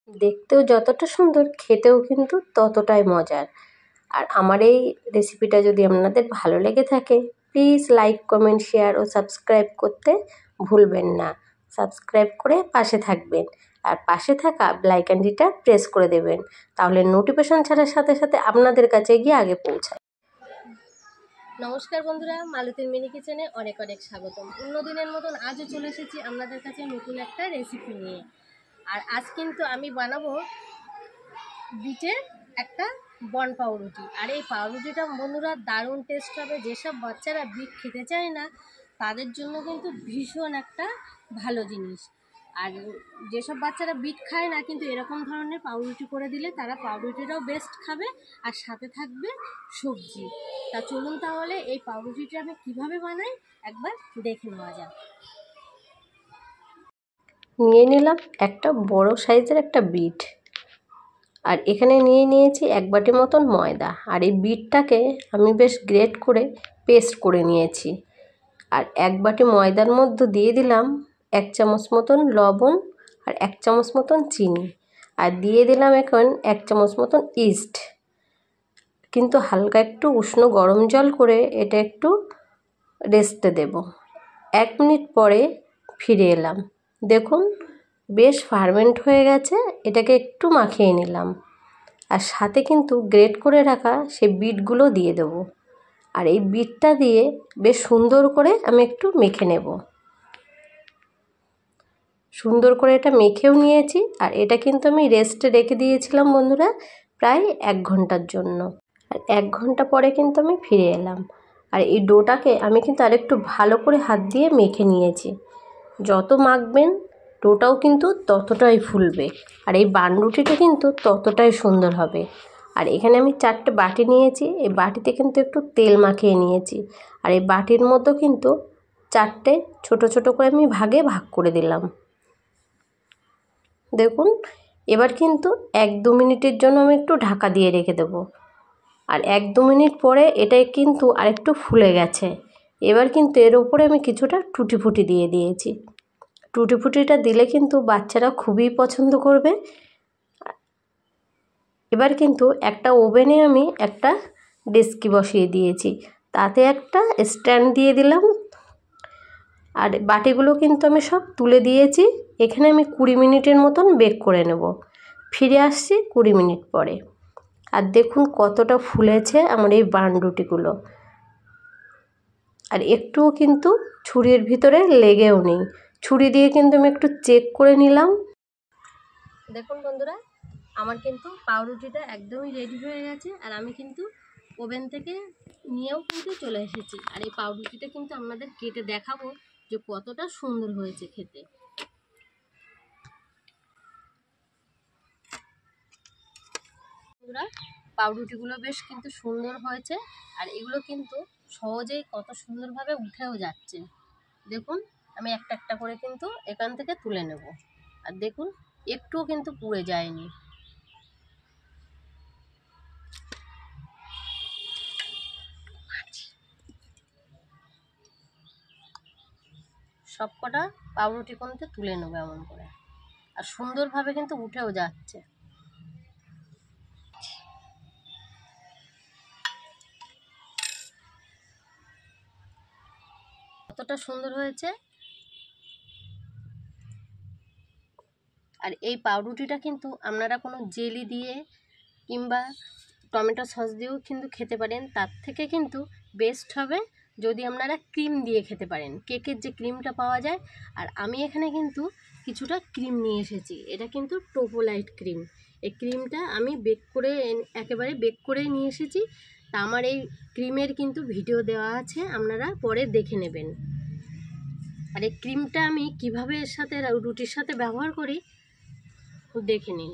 দেখতেও যতটা সুন্দর, খেতেও কিন্তু ততটাই মজার। আর আমার এই রেসিপিটা যদি আপনাদের ভালো লেগে থাকে, প্লিজ লাইক, কমেন্ট, শেয়ার ও সাবস্ক্রাইব করতে ভুলবেন না। সাবস্ক্রাইব করে পাশে থাকবেন আর পাশে থাকা বেল আইকনটিটা প্রেস করে দেবেন, তাহলে নোটিফিকেশন ছাড়ার সাথে সাথে আপনাদের কাছে গিয়ে আগে পৌঁছায়। নমস্কার বন্ধুরা, মালতীর মিনি কিচেনে অনেক অনেক স্বাগতম। অন্যদিনের মতন আজও চলে এসেছি আপনাদের কাছে নতুন একটা রেসিপি নিয়ে। আর আজ কিন্তু আমি বানাবো বিটের একটা বন পাউরুটি। আর এই পাউরুটিটা বন্ধুরা দারুণ টেস্ট হবে। যেসব বাচ্চারা বিট খেতে চায় না তাদের জন্য কিন্তু ভীষণ একটা ভালো জিনিস। আর যেসব বাচ্চারা বিট খায় না কিন্তু এরকম ধরনের পাউরুটি করে দিলে তারা পাউরুটিটাও বেস্ট খাবে আর সাথে থাকবে সবজি। তা চলুন তাহলে এই পাউরুটিটা আমি কীভাবে বানাই একবার দেখে নেওয়া যাক। নিয়ে নিলাম একটা বড় সাইজের একটা বিট, আর এখানে নিয়েছি 1 বাটি মতন ময়দা। আর এই বিটটাকে আমি বেশ গ্রেট করে পেস্ট করে নিয়েছি। আর 1 বাটি ময়দার মধ্যে দিয়ে দিলাম 1 চামচ মতন লবণ আর 1 চামচ মতন চিনি, আর দিয়ে দিলাম এখন 1 চামচ মতন ইস্ট। কিন্তু হালকা একটু উষ্ণ গরম জল করে এটা একটু রেস্টে দেব। 1 মিনিট পরে ফিরে এলাম। দেখুন বেশ ফার্মেন্ট হয়ে গেছে। এটাকে একটু মাখিয়ে নিলাম, আর সাথে কিন্তু গ্রেট করে রাখা সেই বিটগুলো দিয়ে দেবো। আর এই বিটটা দিয়ে বেশ সুন্দর করে আমি একটু মেখে নেব। সুন্দর করে এটা মেখেও নিয়েছি। আর এটা কিন্তু আমি রেস্টে রেখে দিয়েছিলাম বন্ধুরা প্রায় 1 ঘন্টার জন্য। আর 1 ঘন্টা পরে কিন্তু আমি ফিরে এলাম। আর এই ডোটাকে আমি কিন্তু আরেকটু ভালো করে হাত দিয়ে মেখে নিয়েছি। যত মাখবেন ডোটাও কিন্তু ততটাই ফুলবে, আর এই বানরুটিটা কিন্তু ততটাই সুন্দর হবে। আর এখানে আমি 4টে বাটি নিয়েছি। এই বাটিতে কিন্তু একটু তেল মাখিয়ে নিয়েছি। আর এই বাটির মধ্যে কিন্তু 4টে ছোট ছোট করে আমি ভাগে ভাগ করে দিলাম। দেখুন এবার কিন্তু 1-2 মিনিটের জন্য আমি একটু ঢাকা দিয়ে রেখে দেবো। আর 1-2 মিনিট পরে এটা কিন্তু আরেকটু ফুলে গেছে। এবার কিন্তু এর উপরে আমি কিছুটা টুটি ফুটি দিয়ে দিয়েছি। টুটি ফুটিটা দিলে কিন্তু বাচ্চারা খুবই পছন্দ করবে। এবার কিন্তু একটা ওভেনে আমি একটা ডেস্কি বসিয়ে দিয়েছি, তাতে একটা স্ট্যান্ড দিয়ে দিলাম। আর বাটিগুলো কিন্তু আমি সব তুলে দিয়েছি। এখানে আমি 20 মিনিটের মতন বেক করে নেব। ফিরে আসছি 20 মিনিট পরে। আর দেখুন কতটা ফুলেছে আমার এই বানরুটিগুলো। আর একটুও কিন্তু ছুরির ভিতরে লেগেও নেই। ছুরি দিয়ে কিন্তু আমি একটু চেক করে নিলাম। দেখুন বন্ধুরা আমার কিন্তু পাউরুটিটা একদমই রেডি হয়ে গেছে। আর আমি কিন্তু ওভেন থেকে নিয়েও কিন্তু চলে এসেছি। আর এই পাউরুটিটা কিন্তু আপনাদের কেটে দেখাবো যে কতটা সুন্দর হয়েছে খেতে। বন্ধুরা পাউরুটিগুলো বেশ কিন্তু সুন্দর হয়েছে। আর এগুলো কিন্তু সহজেই কত সুন্দরভাবে উঠেও যাচ্ছে। দেখুন আমি একটা একটা করে কিন্তু এখান থেকে তুলে নেব। আর দেখুন একটুও কিন্তু পুড়ে যায়নি। সবকটা পাউরুটি কিন্তু তুলে নেবো এমন করে। আর সুন্দরভাবে কিন্তু উঠেও যাচ্ছে। কতটা সুন্দর হয়েছে। আর এই পাউরুটিটা কিন্তু আপনারা কোনো জেলি দিয়ে কিংবা টমেটো সস দিয়েও কিন্তু খেতে পারেন। তার থেকে কিন্তু বেস্ট হবে যদি আপনারা ক্রিম দিয়ে খেতে পারেন, কেকের যে ক্রিমটা পাওয়া যায়। আর আমি এখানে কিন্তু কিছুটা ক্রিম নিয়ে এসেছি। এটা কিন্তু টোপোলাইট ক্রিম। এই ক্রিমটা আমি একেবারে বেক করেই নিয়ে এসেছি। তা আমার এই ক্রিমের কিন্তু ভিডিও দেওয়া আছে, আপনারা পরে দেখে নেবেন। আর এই ক্রিমটা আমি কিভাবে এর সাথে রুটির সাথে ব্যবহার করি দেখে নিন।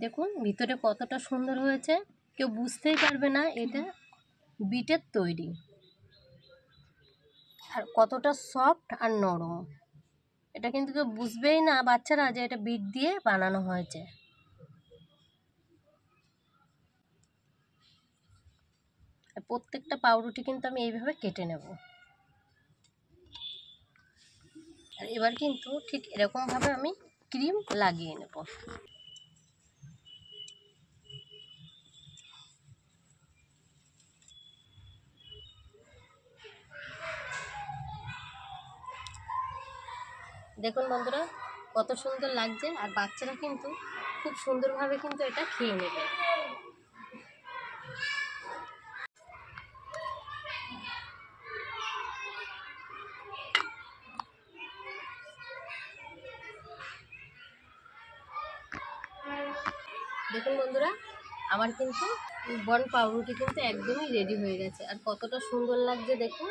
দেখুন ভিতরে কতটা সুন্দর হয়েছে, কেউ বুঝতেই পারবে না এটা বিটের তৈরি। আর কতটা সফট আর নরম, এটা কিন্তু কেউ বুঝবেই না বাচ্চারা যে এটা বিট দিয়ে বানানো হয়েছে। প্রত্যেকটা পাউরুটি কিন্তু আমি এইভাবে কেটে নেব। আর এবার কিন্তু ঠিক এরকমভাবে আমি ক্রিম লাগিয়ে নেব। দেখুন বন্ধুরা কত সুন্দর লাগছে, আর বাচ্চারা কিন্তু খুব সুন্দরভাবে কিন্তু এটা খেয়ে নেবে। দেখুন বন্ধুরা আমার কিন্তু বন পাউরুটি কিন্তু একদমই রেডি হয়ে গেছে, আর কতটা সুন্দর লাগছে দেখুন।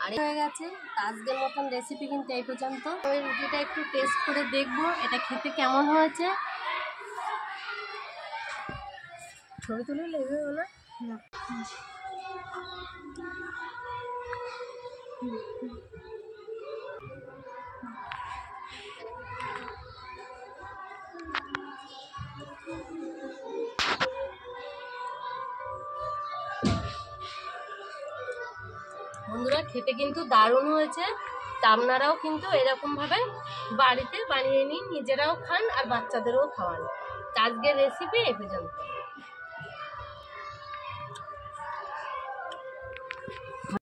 আর হয়ে গেছে আজকের মতন রেসিপি কিন্তু এই পর্যন্ত। ওই রুটিটা একটু টেস্ট করে দেখবো এটা খেতে কেমন হয়েছে। ছবি তুলে লেগে না। বন্ধুরা খেতে কিন্তু দারুণ হয়েছে, তা আপনারাও কিন্তু এরকমভাবে বাড়িতে বানিয়ে নিন, নিজেরাও খান আর বাচ্চাদেরও খাওয়ান। আজকের রেসিপি এই পর্যন্ত।